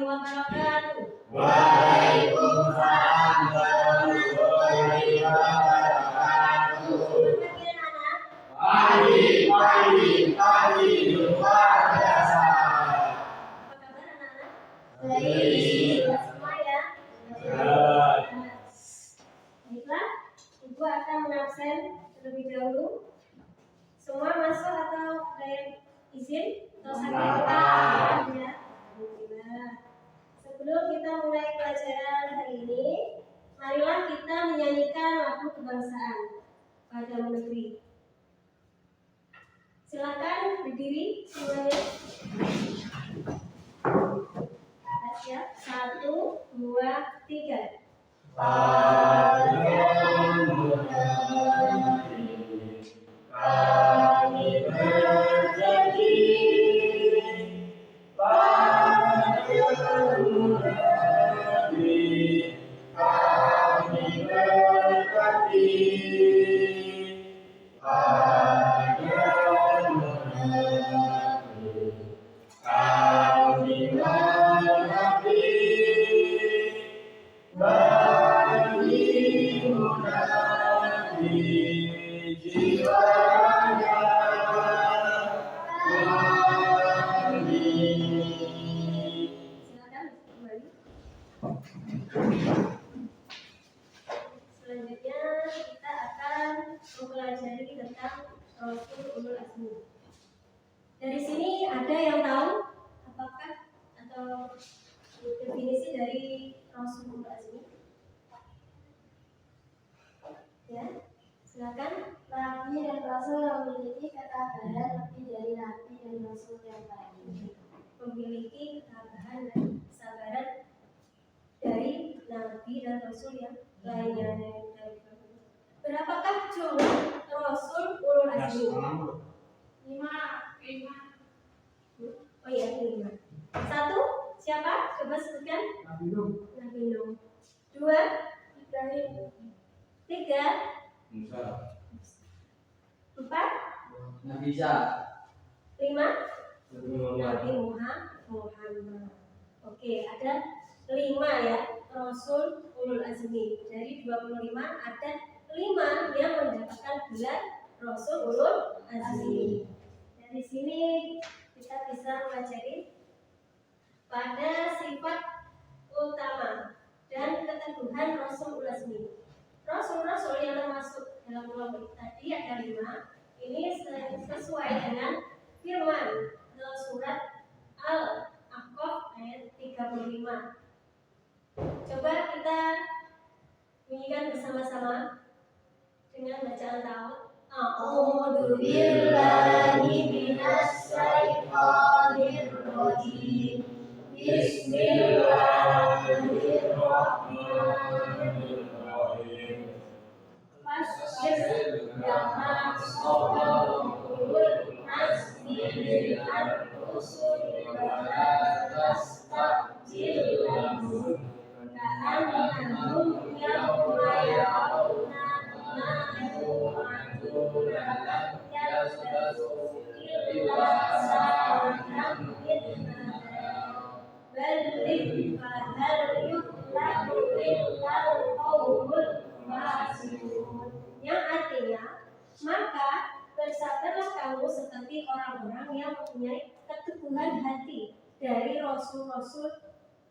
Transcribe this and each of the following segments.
warahmatullahi wabarakatuh. Waalaikumsalam warahmatullahi wabarakatuh. Pagi luar biasa. Apa kabar anak-anak? Baik. Semua ya? Baiklah, Ibu akan mengabsen terlebih dahulu. Semua masuk atau ada yang izin? Atau sampai ya? Sebelum kita mulai pelajaran hari ini, marilah kita menyanyikan lagu kebangsaan pada negeri. Silakan berdiri semuanya. Siap? 1, 2, 3. Kami berjanji padamu negeri, kami berbakti padamu negeri, kami mengabdi bagimu negeri, jiwanya kami. Silakan kembali. Selanjutnya kita akan mempelajari tentang Rasul Ulul Azmi. Dari sini ada yang tahu apakah atau definisi dari Rasul Ulul Azmi? Ya, silakan. Nabi dan Rasul yang memiliki ketabahan lebih dari Nabi dan Rasul yang lain. Memiliki ketabahan dan kesabaran dari Nabi dan Rasul yang lainnya. Berapakah jumlah Rasul Ulul Azmi? 5. Oh iya, 5. 1, siapa? Coba sebutkan. Nabi Nuh. 2, Ibrahim. 3, Musa. 4, Nabi Isa. 5, Nabi Nabi Muhammad. Oke, ada 5 ya Rasul Ulul Azmi. Dari 25 ada 5 yang mendapatkan gelar Rasul Ulul Azmi. Dari sini kita bisa mempelajari pada sifat utama dan keteguhan Rasul Ulul Azmi. Rasul-rasul yang termasuk dalam kelompok tadi ada 5. Ini sesuai dengan firman dalam surat Al-Ahqaf ayat 35. Coba kita bunyikan bersama-sama dengan bacaan ta'awudz. A'udzu billahi minasy syaithanir rajim. Bismillahirrahmanirrahim. Fasbir kama sabara ulul azmi minar rusuli wa la tastajil lahum ka'annahum yawma yarawna ma yu'aduna lam yalbasu illa sa'atan min nahar bal fahal yuhlaku illal qawmul fasiqun. Yang artinya, maka bersabarlah kamu seperti orang-orang yang mempunyai keteguhan hati dari rasul-rasul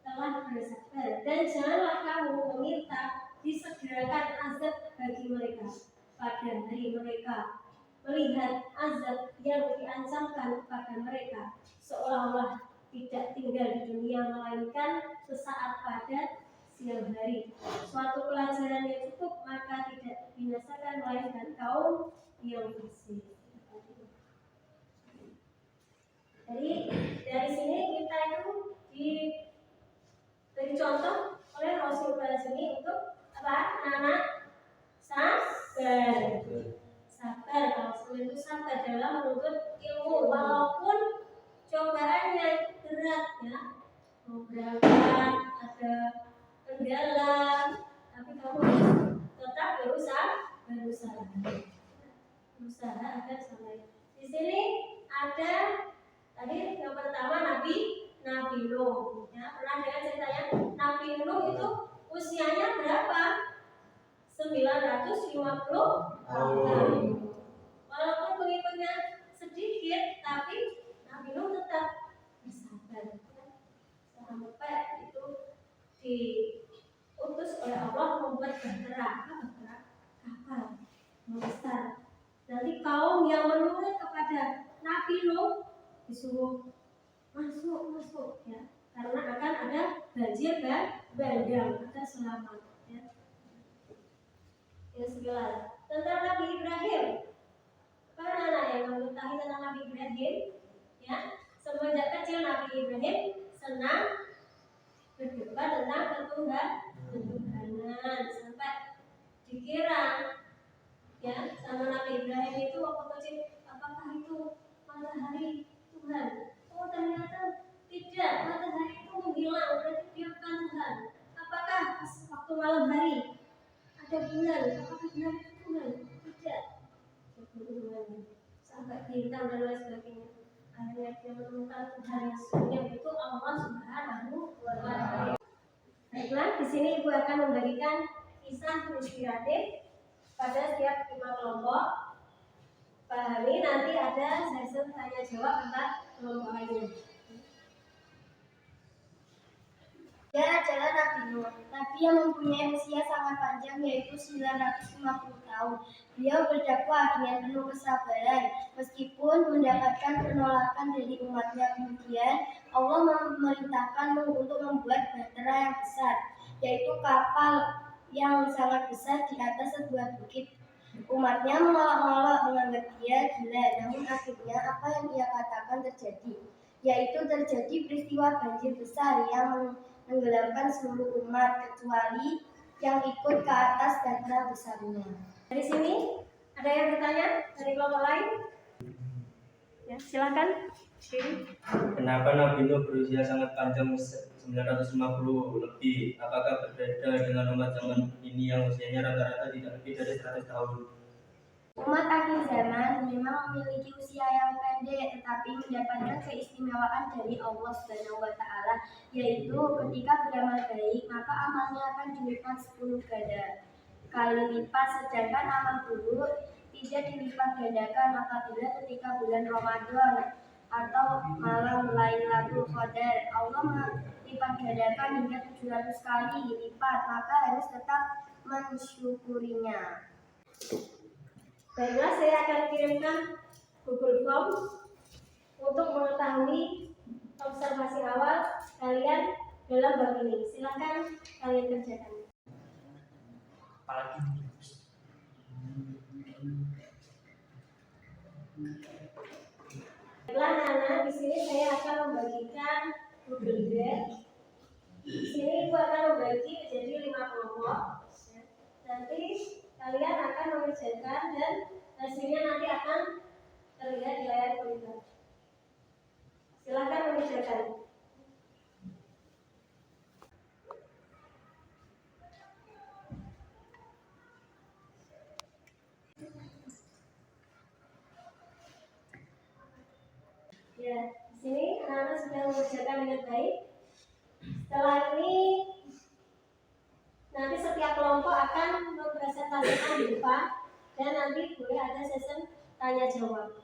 telah bersabar, dan janganlah kamu meminta disegerakan azab bagi mereka pada hari mereka melihat azab yang diancamkan kepada mereka, seolah-olah tidak tinggal di dunia melainkan sesaat pada siang hari. Suatu pelajaran yang cukup, maka tidak binasakan melainkan kaum yang bersih. Jadi dari sini kita itu diberi contoh oleh Rasulullah sini untuk apa? Anak sabar. Rasul itu sabar dalam menuntut ilmu, walaupun cobaannya itu berat ya. Mau berangkat ada kendala, tapi kamu tetap berusaha agar tahun. Walaupun pengikutnya sedikit, tapi Nabi Nuh tetap bersabar. Sampai itu diutus oleh Allah membuat bahtera kapal besar. Nanti kaum yang menurut kepada Nabi Nuh disuruh masuk ya, karena akan ada banjir dan bandang, akan selamat ya. Yang sebelah tentang Nabi Ibrahim. Para anak yang mengetahui tentang Nabi Ibrahim ya, semenjak kecil Nabi Ibrahim senang berdebat tentang ketuhanan sampai dikira ya sama Nabi Ibrahim itu waktu kecil, apakah itu matahari Tuhan? Oh ternyata tidak, matahari itu menghilang, berarti dia bukan Tuhan. Apakah waktu malam hari ada bulan? Apakah bulan itu Tuhan? Tidak. Sampai bintang dan lain sebagainya. Akhirnya dia menemukan Tuhan yang sebenarnya itu Allah Subhanahu wa Ta'ala. Baiklah, di sini Ibu akan membagikan kisah inspiratif pada setiap 5 kelompok. Pahami, nanti ada sesi tanya jawab tentang kelompok lainnya. Dia adalah Nabi Nuh, Nabi yang mempunyai usia sangat panjang yaitu 950 tahun. Beliau berdakwah dengan penuh kesabaran meskipun mendapatkan penolakan dari umatnya. Kemudian Allah memerintahkan Nuh untuk membuat bahtera yang besar, yaitu kapal yang sangat besar di atas sebuah bukit. Umatnya menolak-olok menganggap dia gila, namun akhirnya apa yang ia katakan terjadi, yaitu terjadi peristiwa banjir besar yang menenggelamkan seluruh umat kecuali yang ikut ke atas bahtera besarnya. Dari sini ada yang bertanya dari kelompok lain? Ya, silakan. Kenapa Nabi Nuh berusia sangat panjang 950 lebih? Apakah berbeda dengan umat zaman ini yang usianya rata-rata tidak lebih dari 100 tahun? Umat akhir zaman memang memiliki usia yang pendek tetapi mendapatkan keistimewaan dari Allah Subhanahu wa Ta'ala, yaitu ketika beramal baik maka amalnya akan dilipat 10 kali lipat, sedangkan amal buruk tidak dilipat gandakan apabila ketika bulan Ramadan atau malam Lailatul Qadar Allah melipat gandakan hingga 700 kali lipat, maka harus tetap mensyukurinya. Baiklah, saya akan kirimkan Google Form untuk mengetahui observasi awal kalian dalam bab ini. Silakan kalian kerjakan. Baiklah, Nana, di sini saya akan membagikan Google Drive. Di sini Ibu akan membagi menjadi 5 kelompok. Nanti kalian akan mengerjakan dan hasilnya nanti akan terlihat di layar monitor. Silakan mengerjakan. Ya, di sini anak-anak sudah mengerjakan dengan baik. Setelah ini nanti setiap kelompok akan mempresentasikan di depan dan nanti boleh ada sesi tanya jawab.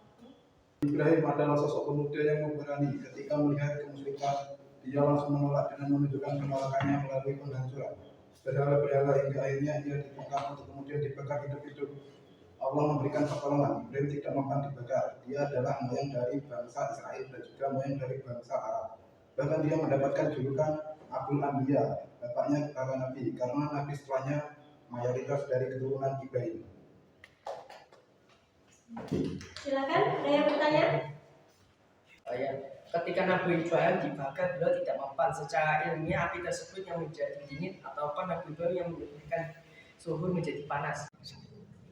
Ibrahim adalah sosok pemuda yang memberani. Ketika melihat kemusyrikan, dia langsung menolak dengan menunjukkan penolakannya melalui penghancuran berhala-berhala hingga akhirnya ia dibongkar untuk kemudian dibakar hidup-hidup. Allah memberikan pertolongan. Ibrahim tidak mempan dibakar. Dia adalah moyang dari bangsa Israel dan juga moyang dari bangsa Arab. Bahkan dia mendapatkan julukan Abul Anbiya, bapaknya para nabi, karena nabi setelahnya mayoritas dari keturunan Ibrahim. Silakan, ada yang bertanya? Ketika Nabi Ibrahim dibakar, beliau tidak mempan. Secara ilmiah api tersebut yang menjadi dingin ataukah Nabi Ibrahim yang menyebabkan suhu menjadi panas?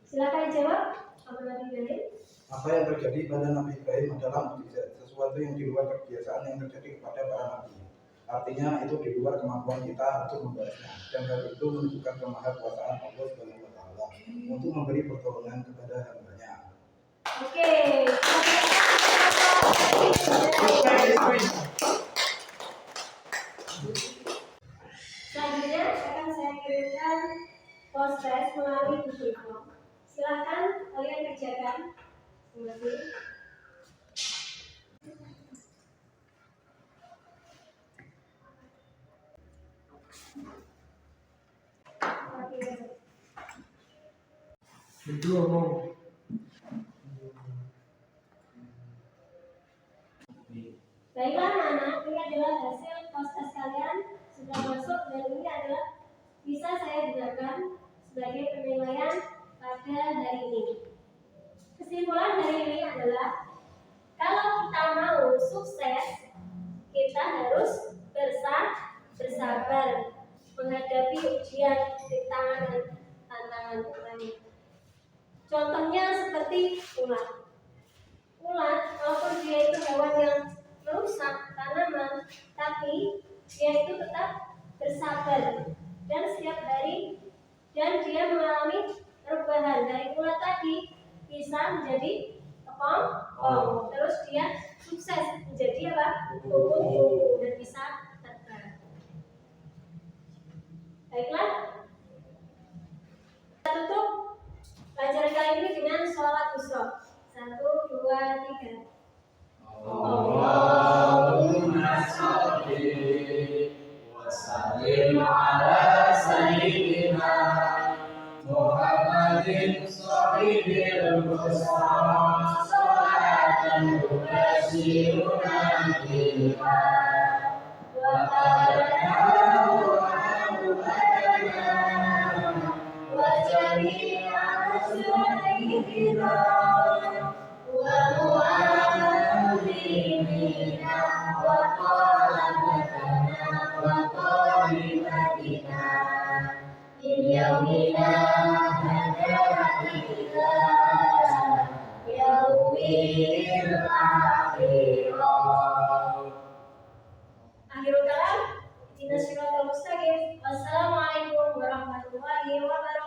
Silakan dijawab. Apa Nabi Ibrahim? Apa yang terjadi pada Nabi Ibrahim adalah mukjizat, sesuatu yang di luar kebiasaan yang terjadi kepada para nabi. Artinya itu di luar kemampuan kita untuk membalasnya, dan hal itu menunjukkan kemahakuasaan Allah Subhanahu wa Ta'ala untuk memberi pertolongan kepada hamba-Nya. Oke. Selanjutnya akan saya kirimkan post test melalui Google Form. Silahkan kalian kerjakan. Terima kasih. Itu ngomong. Baiklah anak-anak, ini adalah hasil tes kalian sudah masuk dan ini adalah bisa saya gunakan sebagai penilaian pada hari ini. Kesimpulan hari ini adalah kalau kita mau sukses, kita harus bersabar menghadapi ujian, rintangan dan tantangan lain. Contohnya seperti ulat. Ulat, walaupun dia itu hewan yang merusak tanaman, tapi dia itu tetap bersabar dan setiap hari dan dia mengalami perubahan dari ulat tadi bisa menjadi kepompong, terus dia sukses menjadi apa? Kupu-kupu dan bisa terbang. Baiklah, kita tutup pelajaran kali ini dengan sholawat busro. 1, 2, 3. Allahumma sholli wa sallim ala sayyidina Muhammadin sahibil Mustafa salatan tubashiruna biha wa tarakana wa jami'a sayyidina wa mu'allimina wa talabatana wa talibatina min yawmina hada ila yaumil akhirah. Akhirul kalam, ihdinas siratal mustaqim. Wassalamualaikum warahmatullahi wabarakatuh.